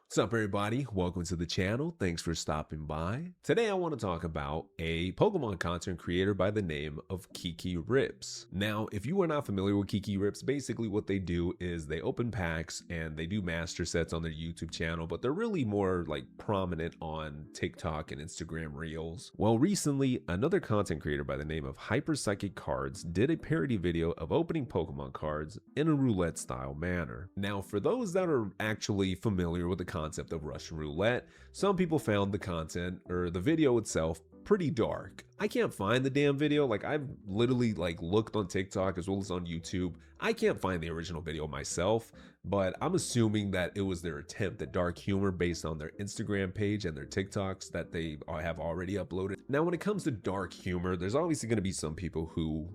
What's up, everybody? Welcome to the channel. Thanks for stopping by. Today, I want to talk about a Pokemon content creator by the name of Kiki Rips. Now, if you are not familiar with Kiki Rips, basically what they do is they open packs and they do master sets on their YouTube channel, but they're really more like prominent on TikTok and Instagram Reels. Well, recently, another content creator by the name of Hyper Psychic Cards did a parody video of opening Pokemon cards in a roulette style manner. Now, for those that are actually familiar with the concept of Russian roulette, some people found the content or the video itself pretty dark. I can't find the damn video. Like, I've literally looked on TikTok as well as on YouTube. I can't find the original video myself, but I'm assuming that it was their attempt at dark humor based on their Instagram page and their TikToks that they have already uploaded. Now, when it comes to dark humor, there's obviously going to be some people who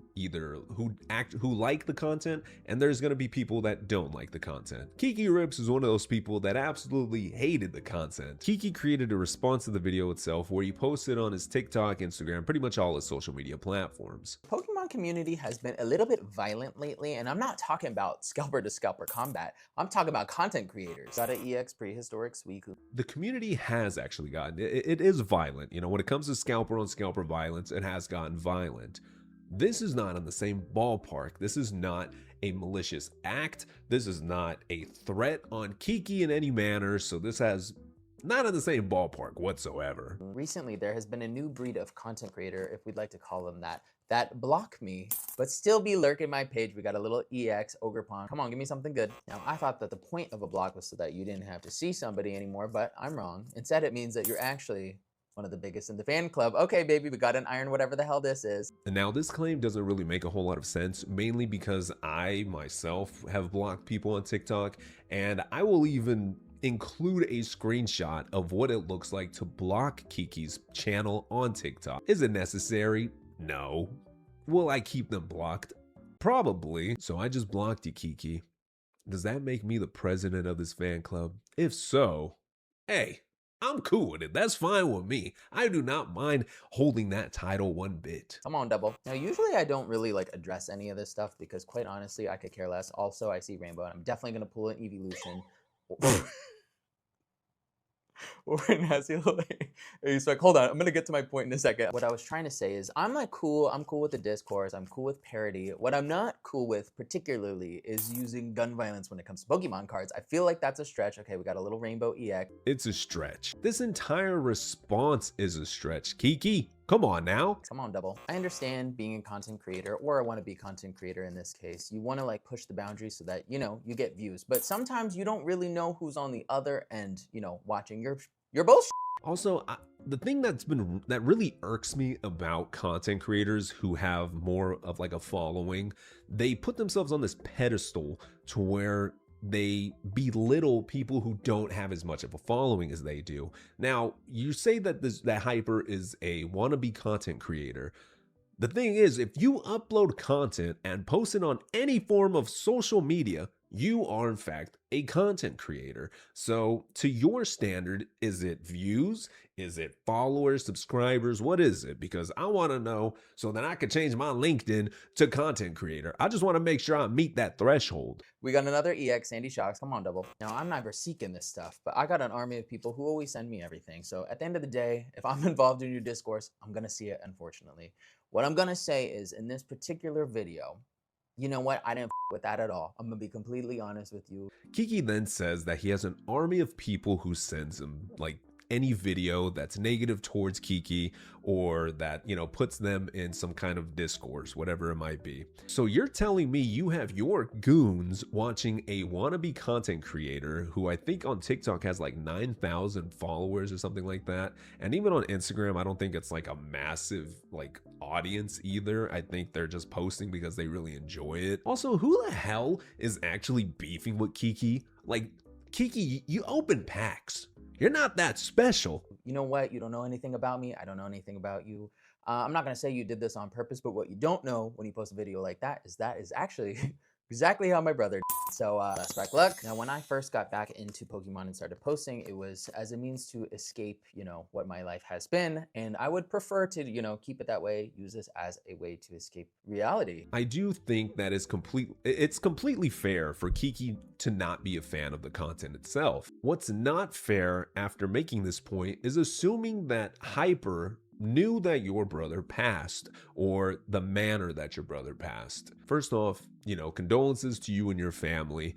like the content, and there's going to be people that don't like the content. Kiki Rips is one of those people that absolutely hated the content. Kiki created a response to the video itself where he posted on his TikTok, Instagram, pretty much all his social media platforms. Pokemon community has been a little bit violent lately, and I'm not talking about scalper to scalper combat. I'm talking about content creators. Got an EX prehistoric Suicune. The community has actually gotten, it is violent. You know, when it comes to scalper on scalper violence, it has gotten violent. This is not in the same ballpark. This is not a malicious act. This is not a threat on Kiki in any manner. So this has not in the same ballpark whatsoever. Recently, there has been a new breed of content creator, if we'd like to call them that block me, but still be lurking my page. We got a little EX Ogrepon. Come on, give me something good. Now, I thought that the point of a block was so that you didn't have to see somebody anymore, but I'm wrong. Instead, it means that you're actually one of the biggest in the fan club. Okay, baby, we got an iron, whatever the hell this is. And now this claim doesn't really make a whole lot of sense, mainly because I myself have blocked people on TikTok, and I will even include a screenshot of what it looks like to block Kiki's channel on TikTok. Is it necessary? No. Will I keep them blocked? Probably. So I just blocked you, Kiki. Does that make me the president of this fan club? If so, hey, I'm cool with it. That's fine with me. I do not mind holding that title one bit. Come on, double. Now, usually I don't really address any of this stuff because quite honestly, I could care less. Also, I see rainbow and I'm definitely gonna pull an evolution. Or an He's like, hold on, I'm gonna get to my point in a second. What I was trying to say is I'm cool with the discourse, I'm cool with parody. What I'm not cool with particularly is using gun violence when it comes to Pokemon cards. I feel like that's a stretch. Okay, we got a little rainbow EX. It's a stretch. This entire response is a stretch. Kiki, come on now. Come on, double. I understand being a content creator, or I want to be a content creator in this case. You want to push the boundaries so that, you you get views. But sometimes you don't really know who's on the other end, watching your bullshit. Also, the thing that really irks me about content creators who have more of a following, they put themselves on this pedestal to where they belittle people who don't have as much of a following as they do. Now, you say that that Hyper is a wannabe content creator. The thing is, if you upload content and post it on any form of social media, you are in fact a content creator. So to your standard, is it views? Is it followers, subscribers? What is it? Because I want to know so that I can change my LinkedIn to content creator. I just want to make sure I meet that threshold. We got another EX Sandy Shocks. Come on, double. Now, I'm never seeking this stuff, but I got an army of people who always send me everything. So at the end of the day, if I'm involved in your discourse, I'm going to see it, unfortunately. What I'm going to say is in this particular video, you know what? I didn't with that at all. I'm gonna be completely honest with you. Kiki then says that he has an army of people who sends him any video that's negative towards Kiki or that, puts them in some kind of discourse, whatever it might be. So you're telling me you have your goons watching a wannabe content creator who I think on TikTok has 9,000 followers or something like that. And even on Instagram, I don't think it's a massive audience either. I think they're just posting because they really enjoy it. Also, who the hell is actually beefing with Kiki? Kiki, you open packs. You're not that special. You know what? You don't know anything about me. I don't know anything about you. I'm not going to say you did this on purpose, but what you don't know when you post a video like that is actually Exactly how my brother did. So best back luck. Now, when I first got back into Pokemon and started posting, it was as a means to escape, what my life has been. And I would prefer to, keep it that way, use this as a way to escape reality. I do think that it's completely fair for Kiki to not be a fan of the content itself. What's not fair after making this point is assuming that Hyper knew that your brother passed or the manner that your brother passed. First off, condolences to you and your family.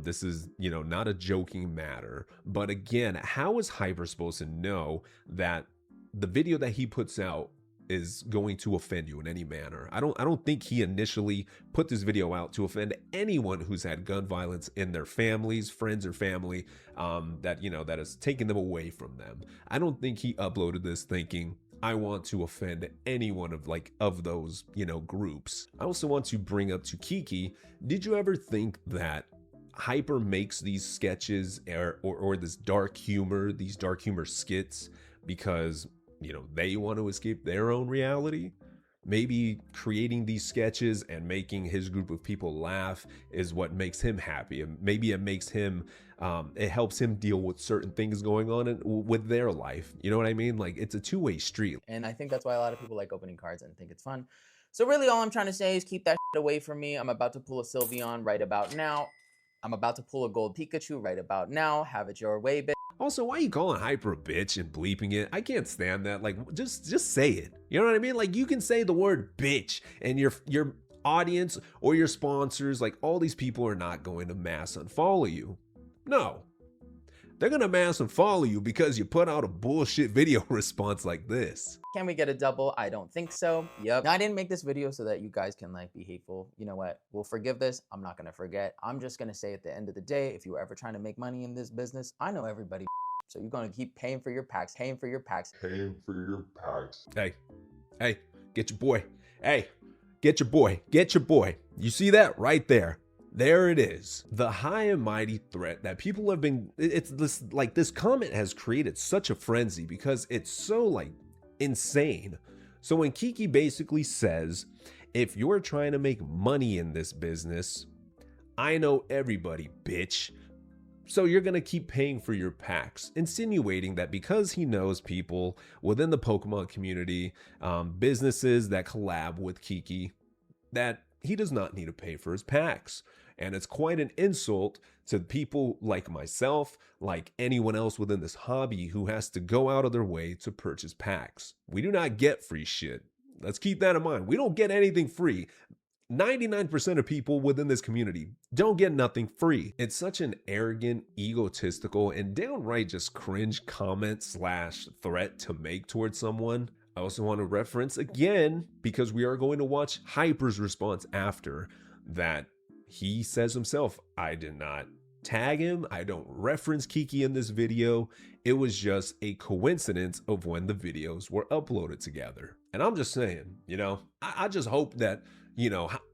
This is, not a joking matter. But again, how is Hyper supposed to know that the video that he puts out is going to offend you in any manner? I don't think he initially put this video out to offend anyone who's had gun violence in their families, friends or family, that has taken them away from them. I don't think he uploaded this thinking, I want to offend any one of those, groups. I also want to bring up to Kiki, did you ever think that Hyper makes these sketches or this dark humor, these dark humor skits because they want to escape their own reality? Maybe creating these sketches and making his group of people laugh is what makes him happy. And maybe it makes him, it helps him deal with certain things going on with their life. You know what I mean? Like, it's a two-way street. And I think that's why a lot of people like opening cards and think it's fun. So really all I'm trying to say is keep that shit away from me. I'm about to pull a Sylveon right about now. I'm about to pull a gold Pikachu right about now. Have it your way, bitch. Also, why are you calling Hyper a bitch and bleeping it? I can't stand that. Like, just say it. You know what I mean? Like, you can say the word bitch and your audience or your sponsors, like all these people are not going to mass unfollow you. No. They're going to mass unfollow you because you put out a bullshit video response like this. Can we get a double? I don't think so. Yep. Now, I didn't make this video so that you guys can be hateful. You know what? We'll forgive this. I'm not going to forget. I'm just going to say at the end of the day, if you were ever trying to make money in this business, I know everybody. So you're going to keep paying for your packs, paying for your packs. Hey, get your boy. Hey, get your boy. Get your boy. You see that right there? There it is. The high and mighty threat that people have been, this comment has created such a frenzy because it's so insane. So when Kiki basically says, if you're trying to make money in this business, I know everybody, bitch. So you're going to keep paying for your packs, insinuating that because he knows people within the Pokemon community, businesses that collab with Kiki, that he does not need to pay for his packs. And it's quite an insult to people like myself, like anyone else within this hobby who has to go out of their way to purchase packs. We do not get free shit. Let's keep that in mind. We don't get anything free. 99% of people within this community don't get nothing free. It's such an arrogant, egotistical, and downright just cringe comment / threat to make towards someone. I also want to reference again, because we are going to watch Hyper's response after, that he says himself, I did not tag him. I don't reference Kiki in this video. It was just a coincidence of when the videos were uploaded together. And I'm just saying, I just hope that,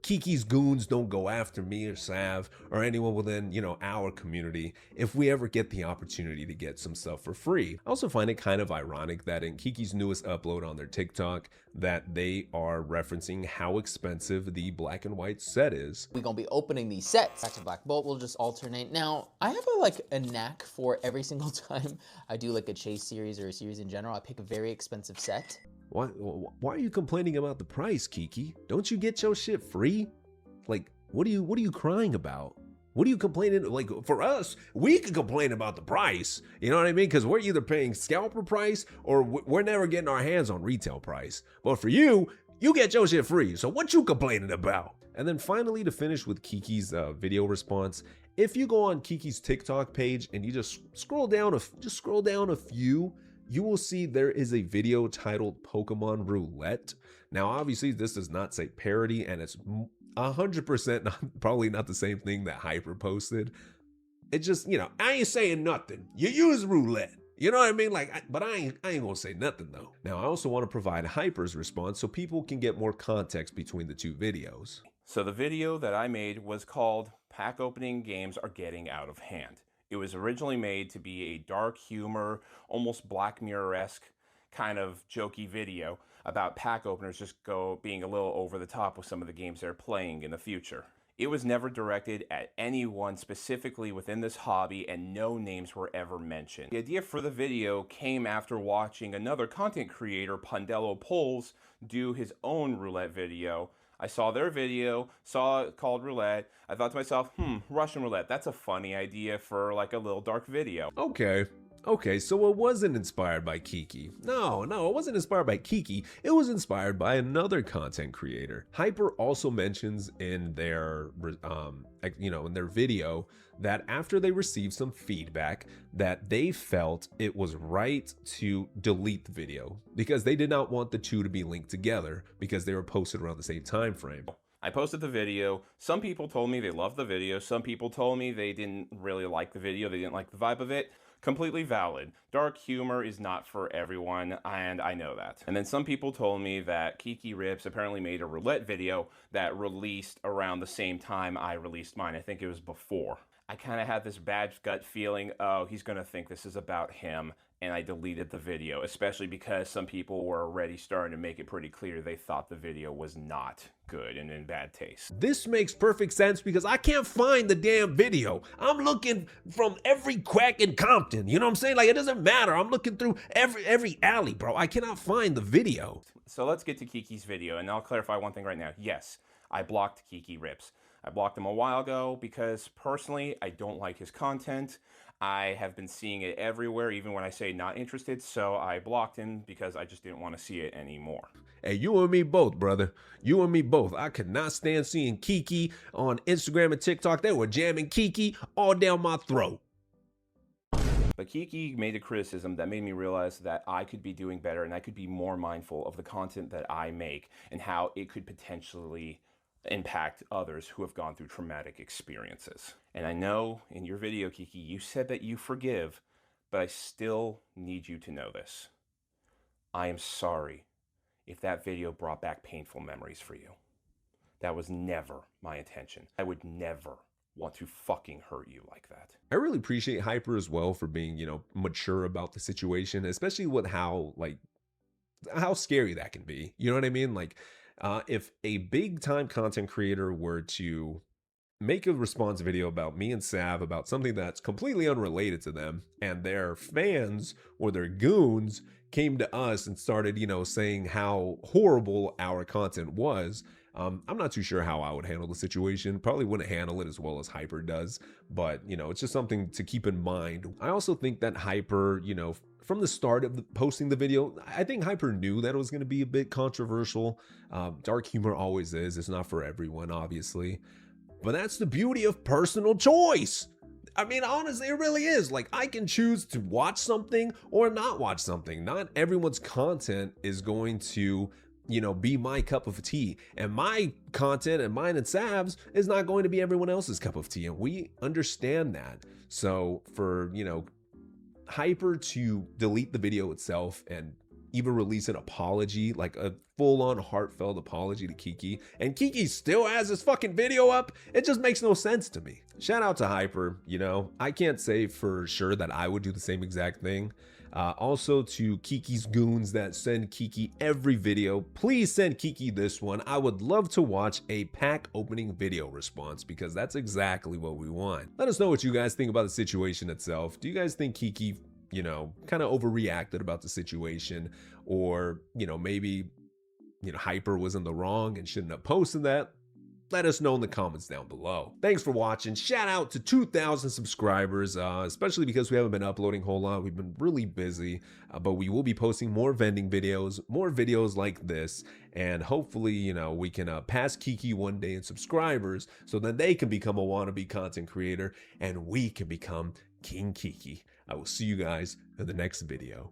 Kiki's goons don't go after me or Sav or anyone within, our community if we ever get the opportunity to get some stuff for free. I also find it kind of ironic that in Kiki's newest upload on their TikTok that they are referencing how expensive the black and white set is. We're going to be opening these sets. Back to Black Bolt, we'll just alternate. Now, I have a knack for every single time I do a chase series or a series in general, I pick a very expensive set. Why are you complaining about the price, Kiki? Don't you get your shit free? What are you crying about? What are you complaining? For us, we can complain about the price. You know what I mean? Because we're either paying scalper price or we're never getting our hands on retail price. But for you, you get your shit free. So what you complaining about? And then finally, to finish with Kiki's video response, if you go on Kiki's TikTok page and you just scroll down a few, you will see there is a video titled Pokemon Roulette. Now, obviously, this does not say parody, and it's 100% probably not the same thing that Hyper posted. It just, I ain't saying nothing. You use roulette. You know what I mean? But I ain't gonna say nothing though. Now, I also want to provide Hyper's response so people can get more context between the two videos. So the video that I made was called Pack Opening Games Are Getting Out of Hand. It was originally made to be a dark humor, almost Black Mirror-esque kind of jokey video about pack openers just being a little over the top with some of the games they're playing in the future. It was never directed at anyone specifically within this hobby, and no names were ever mentioned. The idea for the video came after watching another content creator, Pondello Pulls, do his own roulette video. I saw their video, saw it called roulette. I thought to myself, Russian roulette, that's a funny idea for like a little dark video. Okay, so it wasn't inspired by Kiki. No, it wasn't inspired by Kiki. It was inspired by another content creator. Hyper also mentions in their, in their video that after they received some feedback that they felt it was right to delete the video because they did not want the two to be linked together because they were posted around the same time frame. I posted the video. Some people told me they loved the video. Some people told me they didn't really like the video. They didn't like the vibe of it. Completely valid. Dark humor is not for everyone, and I know that. And then some people told me that Kiki Rips apparently made a roulette video that released around the same time I released mine. I think it was before. I kind of had this bad gut feeling, oh, he's gonna think this is about him, and I deleted the video, especially because some people were already starting to make it pretty clear they thought the video was not good and in bad taste. This makes perfect sense because I can't find the damn video. I'm looking from every crack in Compton, you know what I'm saying? Like, it doesn't matter. I'm looking through every alley, bro. I cannot find the video. So let's get to Kiki's video, and I'll clarify one thing right now. Yes, I blocked Kiki Rips. I blocked him a while ago because personally, I don't like his content. I have been seeing it everywhere, even when I say not interested, so I blocked him because I just didn't want to see it anymore. Hey, you and me both, brother. You and me both. I could not stand seeing Kiki on Instagram and TikTok. They were jamming Kiki all down my throat. But Kiki made a criticism that made me realize that I could be doing better and I could be more mindful of the content that I make and how it could potentially impact others who have gone through traumatic experiences. And I know in your video, Kiki, you said that you forgive, but I still need you to know this. I am sorry if that video brought back painful memories for you. That was never my intention. I would never want to fucking hurt you like that. I really appreciate Hyper as well for being, mature about the situation, especially with how scary that can be. You know what I mean? Like, if a big time content creator were to make a response video about me and Sav about something that's completely unrelated to them, and their fans or their goons came to us and started, saying how horrible our content was, I'm not too sure how I would handle the situation. Probably wouldn't handle it as well as Hyper does, but it's just something to keep in mind. I also think that Hyper, from the start of posting the video, I think Hyper knew that it was going to be a bit controversial. Dark humor always is. It's not for everyone, obviously. But that's the beauty of personal choice. I mean, honestly, it really is. Like, I can choose to watch something or not watch something. Not everyone's content is going to, be my cup of tea. And my content and mine and Sav's is not going to be everyone else's cup of tea. And we understand that. So for, Hyper to delete the video itself and even release an apology, like a full-on heartfelt apology to Kiki, and Kiki still has his fucking video up, it just makes no sense to me. Shout out to Hyper. I can't say for sure that I would do the same exact thing. Also to Kiki's goons that send Kiki every video, please send Kiki this one. I would love to watch a pack opening video response because that's exactly what we want. Let us know what you guys think about the situation itself. Do you guys think Kiki, kind of overreacted about the situation, or, maybe, Hyper was in the wrong and shouldn't have posted that? Let us know in the comments down below. Thanks for watching. Shout out to 2,000 subscribers, especially because we haven't been uploading a whole lot. We've been really busy, but we will be posting more vending videos, more videos like this, and hopefully, we can pass Kiki one day in subscribers so that they can become a wannabe content creator and we can become King Kiki. I will see you guys in the next video.